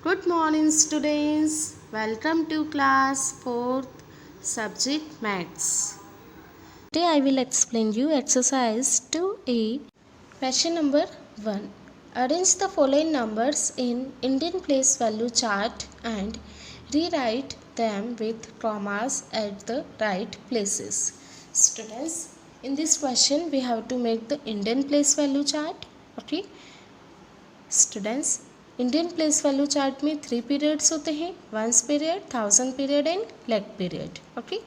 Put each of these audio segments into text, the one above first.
Good morning students. Welcome to class 4th subject maths. Today I will explain you exercise 2A question number 1. Arrange the following numbers in Indian place value chart and rewrite them with commas at the right places. Students, in this question we have to make the Indian place value chart. Okay. Students Indian place value chart में 3 periods होते हैं, ones period, 1000 period and lakh period. Okay,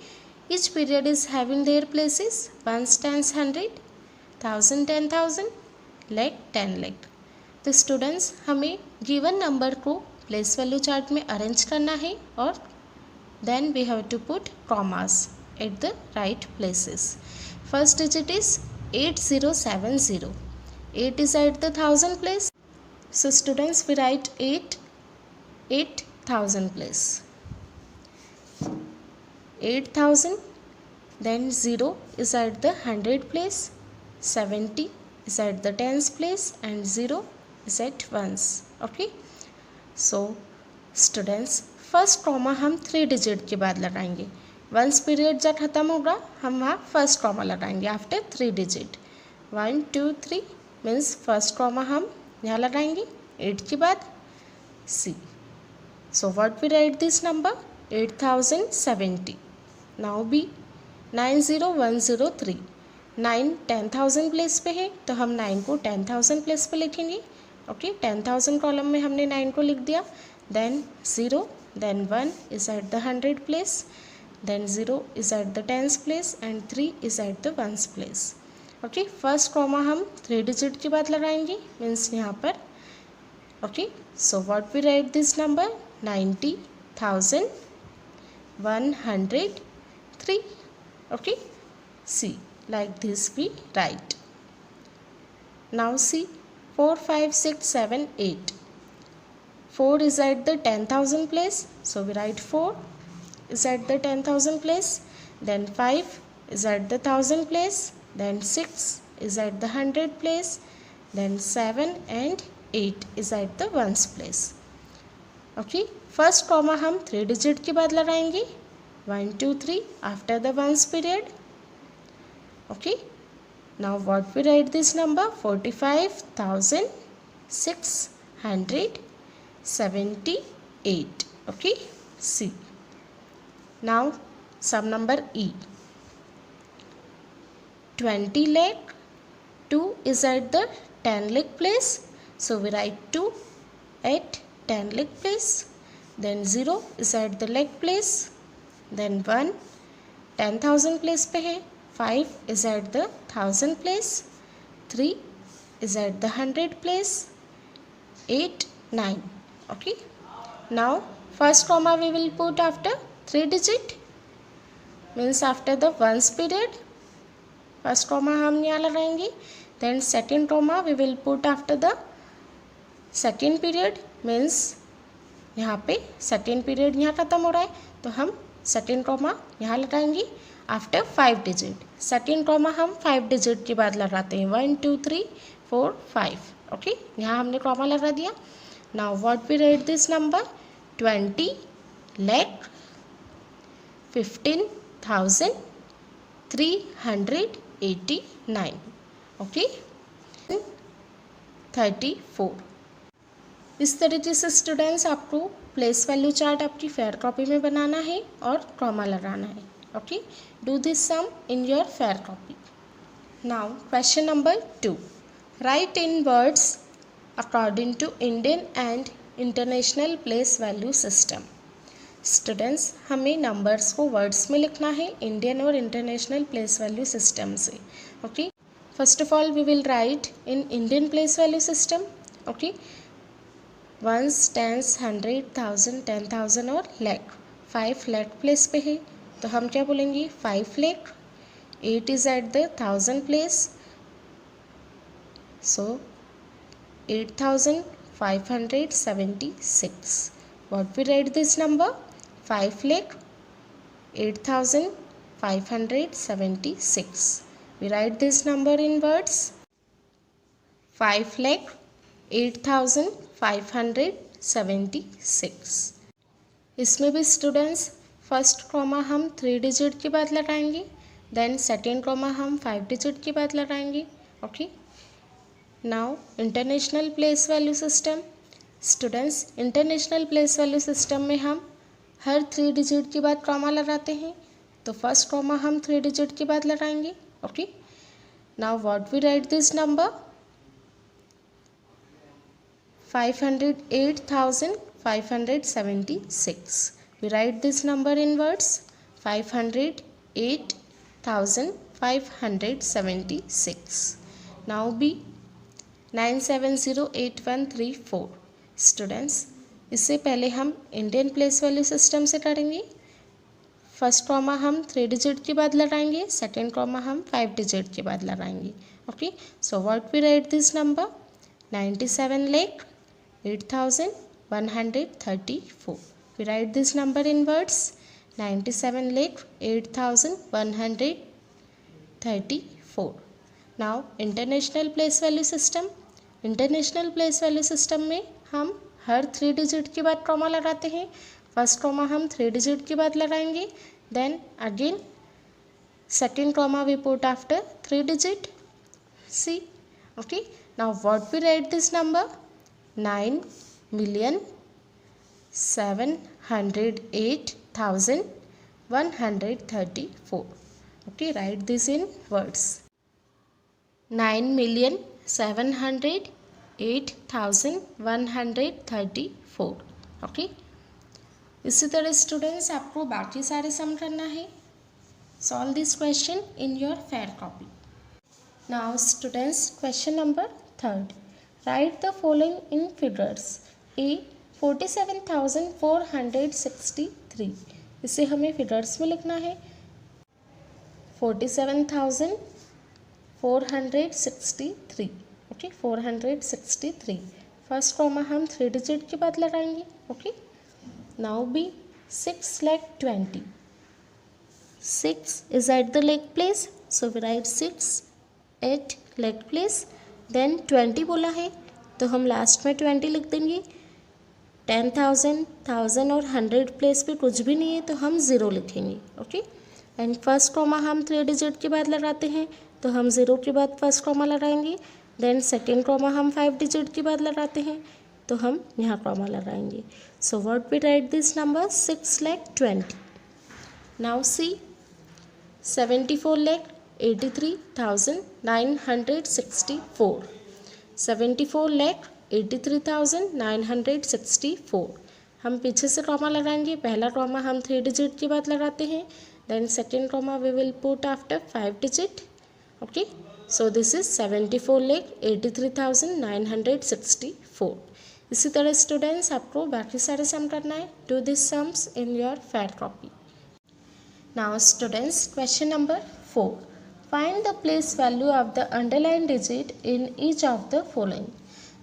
each period is having their places. Ones 10 100, 1000 10,000, lakh 10 lakh. तो students हमें given number को place value chart में arrange करना है और then we have to put commas at the right places. First digit is 8070. 8 is at the 1000 place. So students, we write 8,000 place. 8,000. Then 0 is at the 100 place. 70 is at the tens place and 0 is at ones. Okay. So students, first comma हम 3 digit के बाद लगाएंगे. Ones period जब खत्म होगा हम वहाँ first comma लगाएंगे after 3 digit. 1 2 3 means first comma हम यहाँ लगाएंगे 8 के बाद C. So what we write this number 8070. Now B 90103. 9 10,000 place पे है तो हम 9 को 10,000 प्लेस पे लिखेंगे. ओके, 10,000 कॉलम में हमने 9 को लिख दिया. Then 0, then 1 is at the 100 place, then 0 is at the tens place and 3 is at the ones place. Okay, first comma हम 3 डिजिट के बाद लगाएंगे मीन्स यहाँ पर. Okay, so what we write this number 90,103. Okay, see like this we write. Now see 4 5 6 7 8. 4 is at the 10,000 place, so we write 4 is at the 10,000 place. Then 5 is at the 1000 place. Then 6 is at the 100 place. Then 7 and 8 is at the ones place. Okay, first comma हम 3 digit के बाद लगाएंगे 1 2 3 after the ones period. Okay, now what we write this number 45,678. Okay, see. Now some number E 20 lakh. 2 is at the 10 lakh place, so we write 2 at 10 lakh place. Then 0 is at the lakh place. Then 1 10,000 place पे है. 5 is at the 1000 place. 3 is at the 100 place. 8 9. Okay, now first comma we will put after 3 digit means after the ones period. First comma हम यहाँ लगाएंगे. Then second comma we will put after the second period means यहाँ पे second period यहाँ ख़त्म हो रहा है तो हम सेकेंड कॉमा यहाँ लगाएंगे आफ्टर 5 डिजिट. सेकेंड कॉमा हम 5 डिजिट के बाद लगाते हैं 1 2 3 4 5. ओके, यहाँ हमने कॉमा लगा दिया. Now what we write this number 20,15,389. Okay, 34. इस तरीके से स्टूडेंट्स आपको प्लेस वैल्यू चार्ट आपकी फेयर कॉपी में बनाना है और कॉमा लगाना है. Okay, do this sum in your fair copy. Now question number 2. Write in words according to Indian and international place value system. Students हमें नंबर्स को वर्ड्स में लिखना है इंडियन और इंटरनेशनल प्लेस वैल्यू सिस्टम से. Okay, first of all we will write in Indian place value system. Okay, ones tens 100 1000 10,000 और lakh. 5 lakh place पे है तो हम क्या बोलेंगे 5 lakh. 8 is at the 1000 place, so 8,576. What we write this number 5 lakh 8,576. We write this number in words 5 lakh 8,576. 76। इसमें भी students first comma हम 3 डिजिट के बाद लगाएंगे, देन सेकेंड कॉमा हम 5 डिजिट के बाद लगाएंगे। Okay, now international place value system. Students international place value system में हम हर 3 डिजिट के बाद कॉमा लगाते हैं, तो फर्स्ट कॉमा हम 3 डिजिट के बाद लगाएंगे। Okay, now what we write this number 508,576. We write this number in words 508,576. Now B 9708134. Students इससे पहले हम इंडियन प्लेस वैल्यू सिस्टम से करेंगे। फर्स्ट कॉमा हम 3 डिजिट के बाद लगाएंगे, सेकेंड कॉमा हम 5 डिजिट के बाद लगाएंगे। Okay, so what we write this number 97,08,134. We write this number in words 97,08,134. Now international place value system. International place value system में हम हर 3 डिजिट के बाद कॉमा लगाते हैं। फर्स्ट कॉमा हम 3 डिजिट के बाद लगाएंगे, then again second comma we put after 3 digit. See, okay, now what we write this number 9,708,134. okay, write this in words 9,708,134. Okay, इसी तरह स्टूडेंट्स आपको बाकी सारे सम करना है। Solve this question in your fair copy. Now students question number 3rd, write the following in figures. A 47,463, इसे हमें figures में लिखना है। 47,463, ओके, 463। फर्स्ट कॉमा हम 3 डिजिट के बाद लगाएंगे। Okay, now B 6,20,000. 6 is at the leg place, so we write 6 at leg place. Then 20 बोला है तो हम लास्ट में 20 लिख देंगे। 10,000, 1000 और 100 प्लेस पे कुछ भी नहीं है तो हम 0 लिखेंगे। ओके, एंड फर्स्ट कॉमा हम 3 डिजिट के बाद लगाते हैं, तो हम 0 के बाद फर्स्ट कॉमा लगाएंगे। देन सेकेंड कॉमा हम 5 डिजिट के बाद लगाते हैं, तो हम यहाँ कॉमा लगाएंगे। So what we write this number 6,20,000. Now see 74,83,964. 74,83,964. हम पीछे से कॉमा लगाएंगे। पहला कॉमा हम 3 डिजिट के बाद लगाते हैं, then second comma we will put after 5 digit. Okay, so this is 74,83,964. इसी तरह स्टूडेंट्स आपको बाकी सारे सम करना है। Do this sums in your fair copy. Now students question number 4, find the place value of the underline digit in each of the following.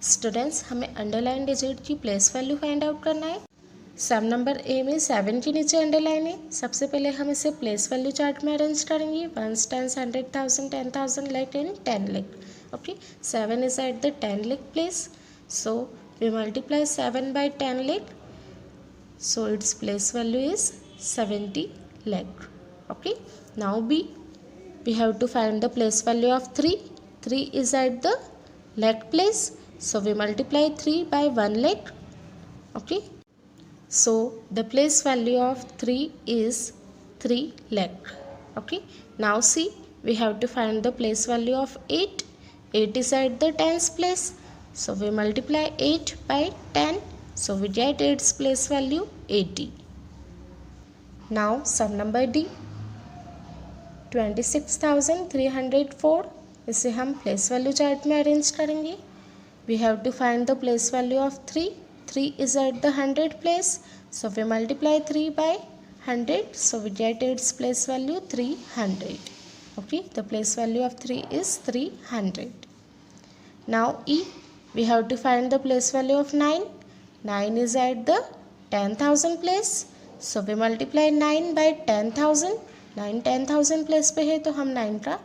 Students हमें underline digit की place value find आउट करना है। सम number A में 7 के नीचे underline है। सबसे पहले हम इसे प्लेस वैल्यू चार्ट में अरेंज करेंगे। 1s, 10s, 100,000, 10,000 lakh and 10 lakh. Okay, 7 is at the 10 lakh place, so we multiply 7 by 10 lakh, so its place value is 70 lakh. Okay, now B, we have to find the place value of 3. 3 is at the lakh place, so we multiply 3 by 1 lakh. Okay, so the place value of 3 is 3 lakh. Okay, now see, we have to find the place value of 8. 8 is at the tens place, so we multiply 8 by 10, so we get its place value 80. Now sum number D 26,304, इसे हम place value chart में arrange करेंगे। We have to find the place value of 3. 3 is at the 100 place, so we multiply 3 by 100, so we get its place value 300. Okay, the place value of 3 is 300. Now E, we have to find the place value of 9. 9 is at the 10,000 place, so we multiply 9 by 10,000. 9 10,000 place पे है तो हम 9 का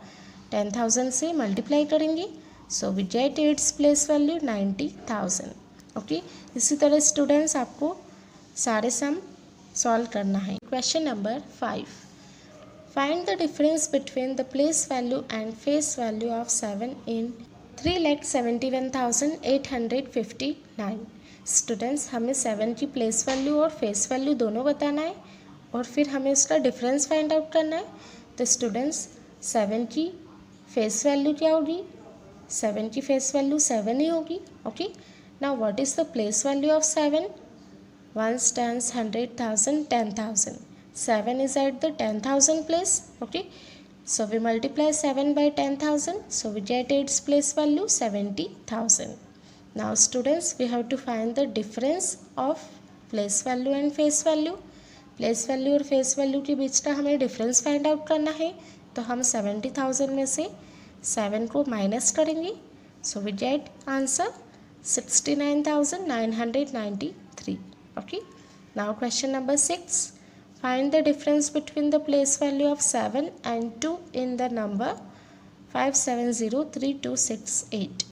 10,000 से multiply करेंगे, so we get its place value 90,000. Okay, इसी तरह students आपको सारे सम सॉल्व करना है। Question number 5, find the difference between the place value and face value of 7 in 3,71,859। Students हमें 7 की प्लेस वैल्यू और फेस वैल्यू दोनों बताना है और फिर हमें उसका डिफरेंस फाइंड आउट करना है। तो स्टूडेंट्स 7 की फेस वैल्यू क्या होगी? 7 की फेस वैल्यू 7 ही होगी। Okay, now what is the place value of 7? 1s, 10s, 100,000, 10,000. 7 is at the 10,000 place. Okay, so we multiply 7 by 10,000, so we get its place value 70,000. Now students, we have to find the difference of place value and face value. Place value और face value के बीच का हमें difference find आउट करना है। तो हम 70,000 में से 7 को माइनस करेंगे, so we get answer 69,993. Okay, now question number 6, find the difference between the place value of 7 and 2 in the number 5703268.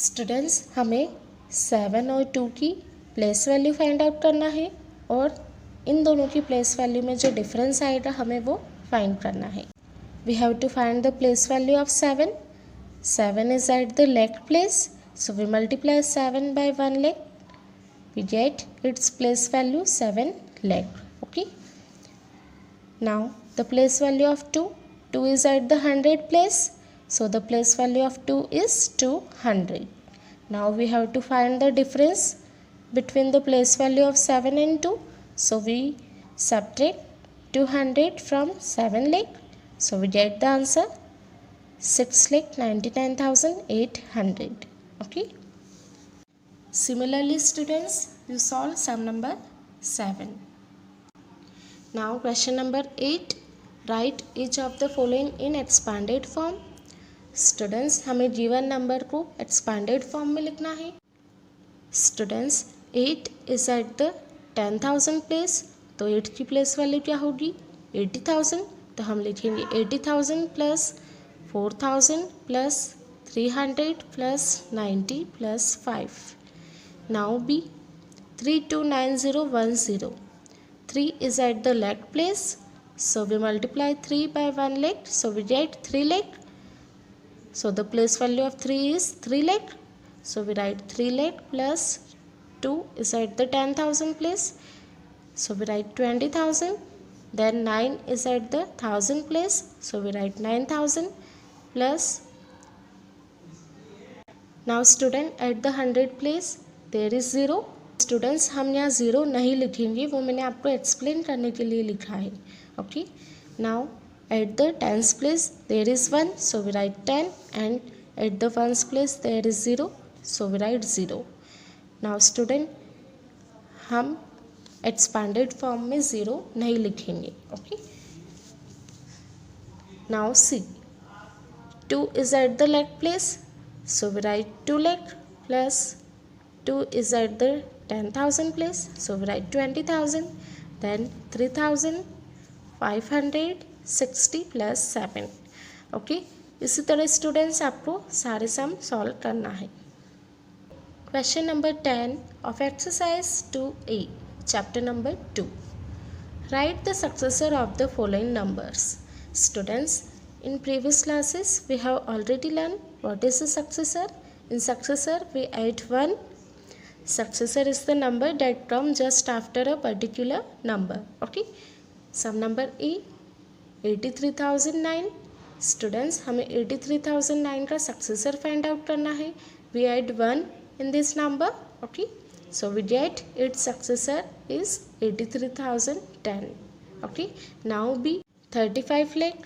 Students हमें 7 और 2 की प्लेस वैल्यू फाइंड आउट करना है और इन दोनों की प्लेस वैल्यू में जो डिफरेंस आएगा हमें वो फाइंड करना है। We have to find the place value of 7. 7 is at the leg place, so we multiply 7 by 1 leg. We get its place value 7 lakh. Okay, now the place value of 2 is at the 100 place, so the place value of 2 is 200. Now we have to find the difference between the place value of 7 and 2, so we subtract 200 from 7 lakh, so we get the answer 6,99,800. Okay, similarly students, you solve sum number 7. Now question number 8, write each of the following in expanded form. Students हमें given number को expanded form में लिखना है। Students 8 is at the 10,000 place, तो 8 की place value क्या होगी? 80,000, तो हम लिखेंगे 80,000 plus 4,000 plus 300 plus 90 plus 5. Now B 329010. 3 is at the leg place, so we multiply 3 by 1 leg, so we get 3 leg. So the place value of 3 is 3 leg, so we write 3 leg plus 2 is at the 10,000 place, so we write 20,000. Then 9 is at the 1,000 place, so we write 9,000 plus. Now student at the 100 place there is 0. Students हम यहाँ zero नहीं लिखेंगे, वो मैंने आपको explain करने के लिए लिखा है। Okay, now at the tens place there is 1, so we write 10, and at the ones place there is 0, so we write 0. Now student हम एक्सपांडेड फॉर्म में 0 नहीं लिखेंगे। Okay, now see 2 is at the lakh place, so we write 2 lakh plus 2 is at the 10,000 place, so we write 20,000, then 3,560 plus 7. Okay, इसी तरह students आपको सारे sum solve करना है। Question number 10 of exercise 2A, chapter number 2, right the successor of the following numbers. Students, in previous classes we have already learned what is a successor. In successor we add 1. Successor is the number that comes just after a particular number. Okay, sum number A 83,009. Students हमें 83,009 का successor find out करना है. We add 1 in this number. Okay, so we get its successor is 83,010. Okay, now B 35 lakh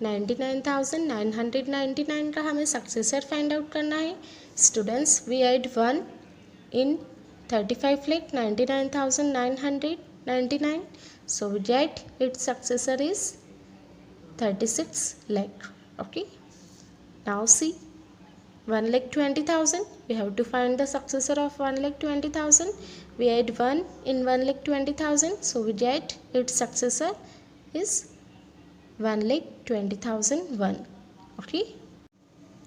99,999 का हमें successor find आउट करना है. Students we add 1 in 35 lakh 99,999, so we get its successor is 36 lakh. Okay, now see 1,20,000. we have to find the successor of 1,20,000. we add 1 in 1,20,000, so we get its successor is 1,20,001. Okay,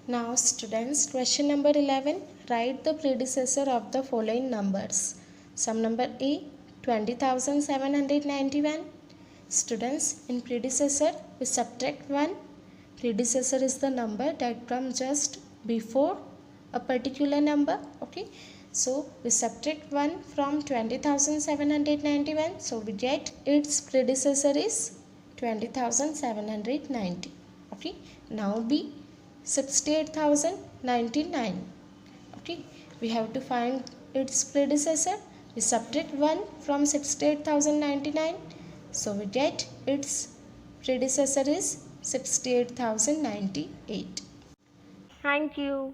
now students question number 11, write the predecessor of the following numbers. Sum number A 20,791. Students, in predecessor we subtract 1. Predecessor is the number that comes just before a particular number. Okay, so we subtract 1 from 20,791, so we get its predecessor is 20,790. Okay, now B 68,099. Okay, we have to find its predecessor. We subtract 1 from 68,099, so we get its predecessor is 68,098. Thank you.